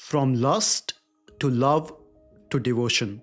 From lust to love to devotion.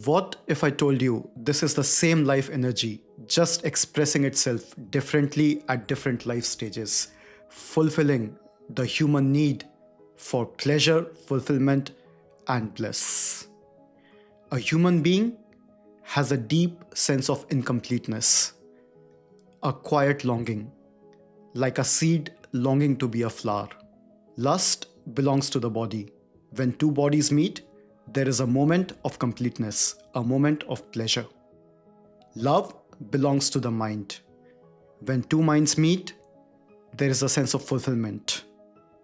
What if I told you this is the same life energy, just expressing itself differently at different life stages, fulfilling the human need for pleasure, fulfillment, and bliss? A human being has a deep sense of incompleteness, a quiet longing, like a seed longing to be a flower. Lust belongs to the body. When two bodies meet, there is a moment of completeness, a moment of pleasure. Love belongs to the mind. When two minds meet, there is a sense of fulfillment.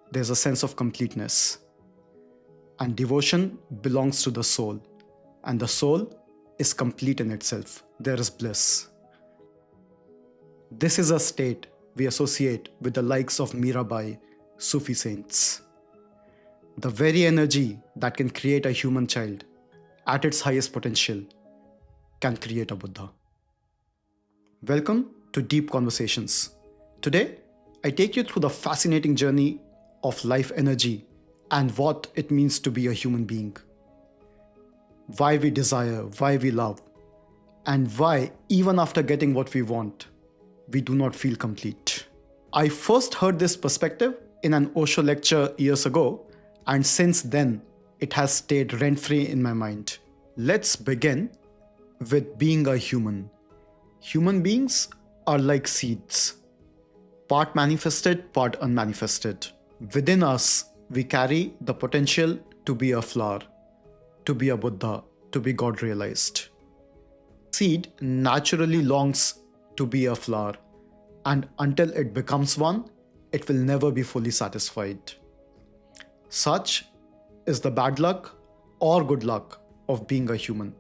There's a sense of completeness. And devotion belongs to the soul. And the soul is complete in itself. There is bliss. This is a state we associate with the likes of Mirabai, Sufi saints. The very energy that can create a human child at its highest potential can create a Buddha. Welcome to Deep Conversations. Today, I take you through the fascinating journey of life energy and what it means to be a human being. Why we desire, why we love, and why, even after getting what we want, we do not feel complete. I first heard this perspective in an Osho lecture years ago, and since then, it has stayed rent-free in my mind. Let's begin with being a human. Human beings are like seeds, part manifested, part unmanifested. Within us, we carry the potential to be a flower, to be a Buddha, to be God realized. Seed naturally longs to be a flower, and until it becomes one, it will never be fully satisfied. Such is the bad luck or good luck of being a human.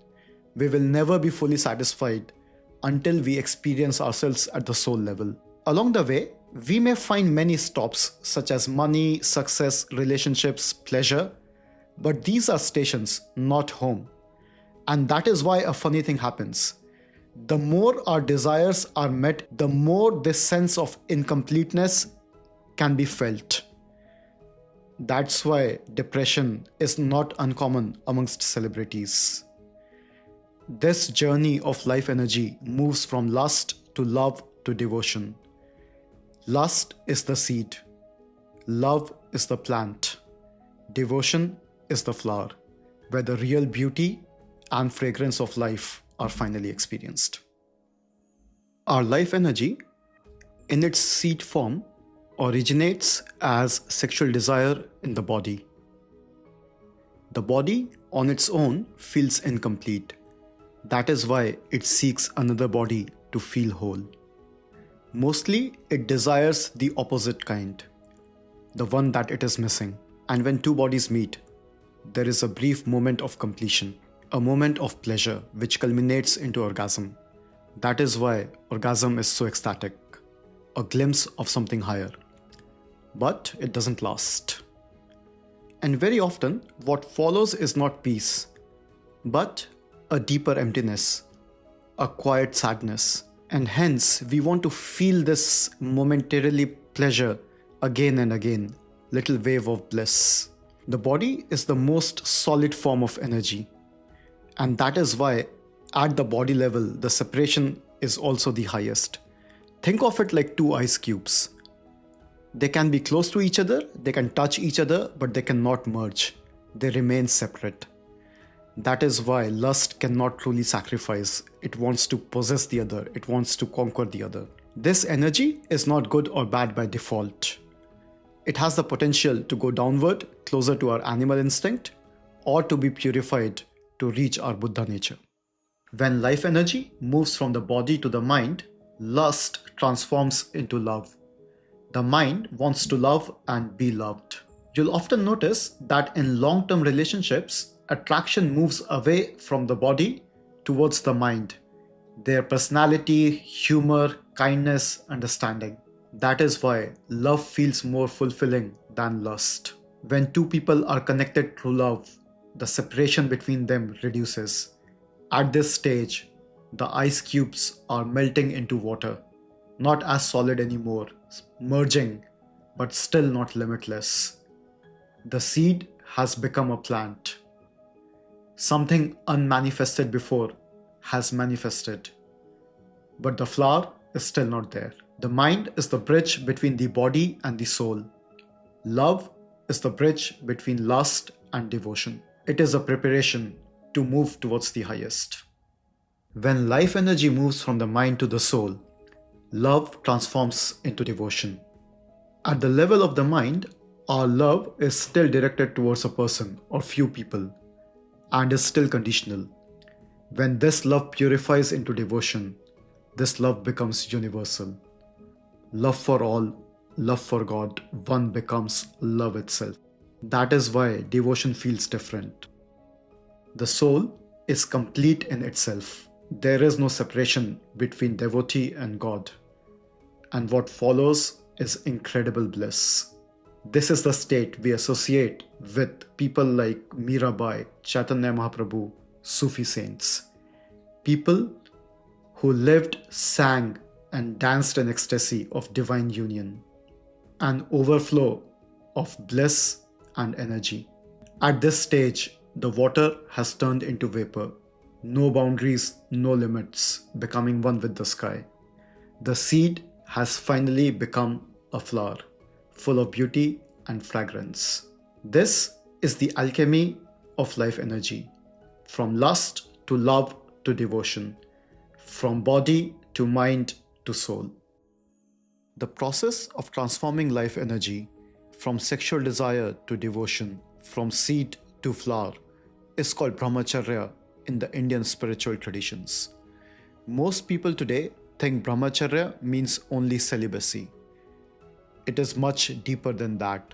We will never be fully satisfied until we experience ourselves at the soul level. Along the way, we may find many stops such as money, success, relationships, pleasure, but these are stations, not home. And that is why a funny thing happens. The more our desires are met, the more this sense of incompleteness can be felt. That's why depression is not uncommon amongst celebrities. This journey of life energy moves from lust to love to devotion. Lust is the seed. Love is the plant. Devotion is the flower, where the real beauty and fragrance of life are finally experienced. Our life energy, in its seed form, originates as sexual desire in the body. The body on its own feels incomplete. That is why it seeks another body to feel whole. Mostly, it desires the opposite kind, the one that it is missing. And when two bodies meet, there is a brief moment of completion, a moment of pleasure which culminates into orgasm. That is why orgasm is so ecstatic, a glimpse of something higher. But it doesn't last. And very often, what follows is not peace, but a deeper emptiness, a quiet sadness. And hence, we want to feel this momentarily pleasure again and again, little wave of bliss. The body is the most solid form of energy. And that is why at the body level, the separation is also the highest. Think of it like two ice cubes. They can be close to each other, they can touch each other, but they cannot merge. They remain separate. That is why lust cannot truly sacrifice. It wants to possess the other. It wants to conquer the other. This energy is not good or bad by default. It has the potential to go downward, closer to our animal instinct, or to be purified to reach our Buddha nature. When life energy moves from the body to the mind, lust transforms into love. The mind wants to love and be loved. You'll often notice that in long-term relationships, attraction moves away from the body towards the mind. Their personality, humor, kindness, understanding. That is why love feels more fulfilling than lust. When two people are connected through love, the separation between them reduces. At this stage, the ice cubes are melting into water, not as solid anymore, merging, but still not limitless. The seed has become a plant. Something unmanifested before has manifested. But the flower is still not there. The mind is the bridge between the body and the soul. Love is the bridge between lust and devotion. It is a preparation to move towards the highest. When life energy moves from the mind to the soul, love transforms into devotion. At the level of the mind, our love is still directed towards a person or few people and is still conditional. When this love purifies into devotion, this love becomes universal. Love for all, love for God, one becomes love itself. That is why devotion feels different. The soul is complete in itself. There is no separation between devotee and God. And what follows is incredible bliss. This is the state we associate with people like Mirabai, Chaitanya Mahaprabhu, Sufi saints. People who lived, sang, and danced in ecstasy of divine union, an overflow of bliss and energy. At this stage, the water has turned into vapor. No boundaries, no limits, becoming one with the sky. The seed has finally become a flower, full of beauty and fragrance. This is the alchemy of life energy. From lust to love to devotion. From body to mind to soul. The process of transforming life energy from sexual desire to devotion, from seed to flower, is called brahmacharya in the Indian spiritual traditions. Most people today think brahmacharya means only celibacy. It is much deeper than that.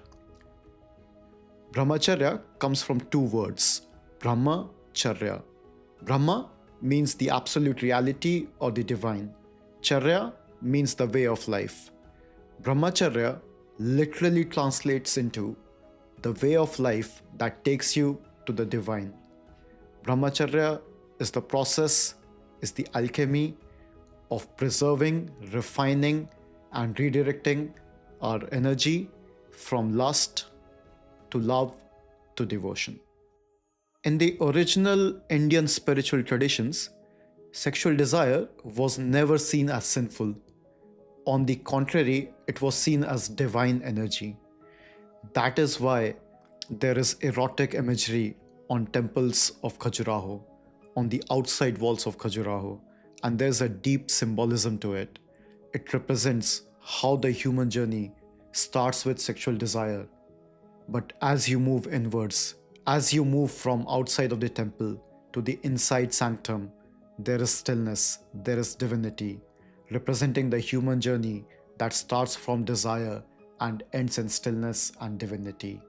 Brahmacharya comes from two words, Brahmacharya. Brahma means the absolute reality or the divine. Charya means the way of life. Brahmacharya literally translates into the way of life that takes you to the divine. Brahmacharya is the process, is the alchemy of preserving, refining, and redirecting our energy from lust to love to devotion. In the original Indian spiritual traditions, sexual desire was never seen as sinful. On the contrary, it was seen as divine energy. That is why there is erotic imagery on temples of Khajuraho, on the outside walls of Khajuraho, and there's a deep symbolism to it. It represents how the human journey starts with sexual desire, but as you move inwards, as you move from outside of the temple to the inside sanctum, there is stillness, there is divinity, representing the human journey that starts from desire and ends in stillness and divinity.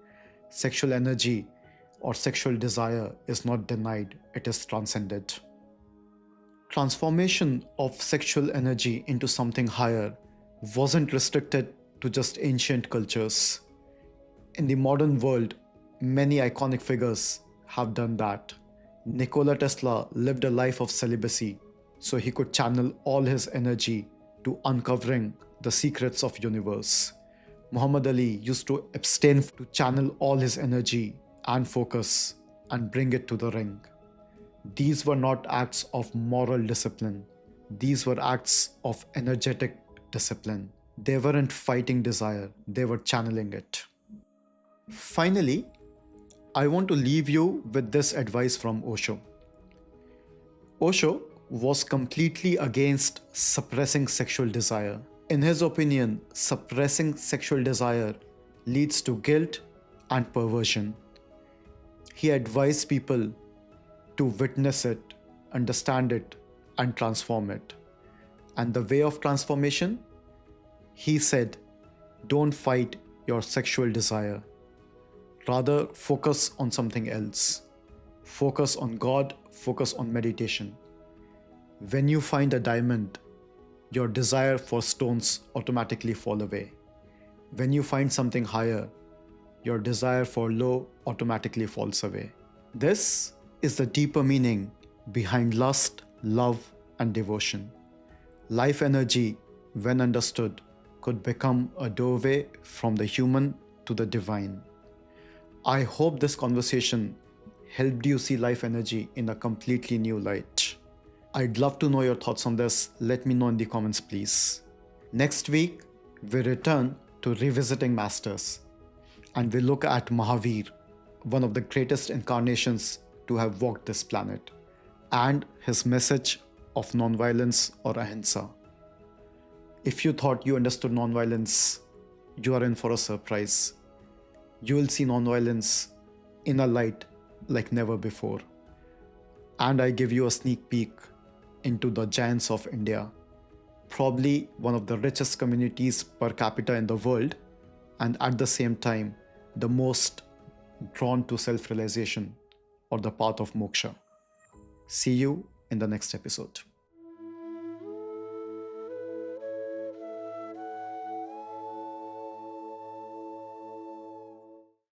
Sexual energy or sexual desire is not denied, it is transcended. Transformation of sexual energy into something higher wasn't restricted to just ancient cultures. In the modern world, many iconic figures have done that. Nikola Tesla lived a life of celibacy so he could channel all his energy to uncovering the secrets of universe. Muhammad Ali used to abstain to channel all his energy and focus and bring it to the ring. These were not acts of moral discipline. These were acts of energetic discipline. They weren't fighting desire, they were channeling it. Finally, I want to leave you with this advice from Osho. Osho was completely against suppressing sexual desire. In his opinion, suppressing sexual desire leads to guilt and perversion. He advised people to witness it, understand it, and transform it. And the way of transformation? He said, don't fight your sexual desire. Rather, focus on something else. Focus on God, focus on meditation. When you find a diamond, your desire for stones automatically fall away. When you find something higher, your desire for low automatically falls away. This is the deeper meaning behind lust, love, and devotion. Life energy, when understood, could become a doorway from the human to the divine. I hope this conversation helped you see life energy in a completely new light. I'd love to know your thoughts on this. Let me know in the comments, please. Next week, we return to revisiting masters and we look at Mahavir, one of the greatest incarnations to have walked this planet, and his message of nonviolence or ahimsa. If you thought you understood nonviolence, you are in for a surprise. You will see nonviolence in a light like never before. And I give you a sneak peek into the giants of India, probably one of the richest communities per capita in the world, and at the same time, the most drawn to self-realization or the path of moksha. See you in the next episode.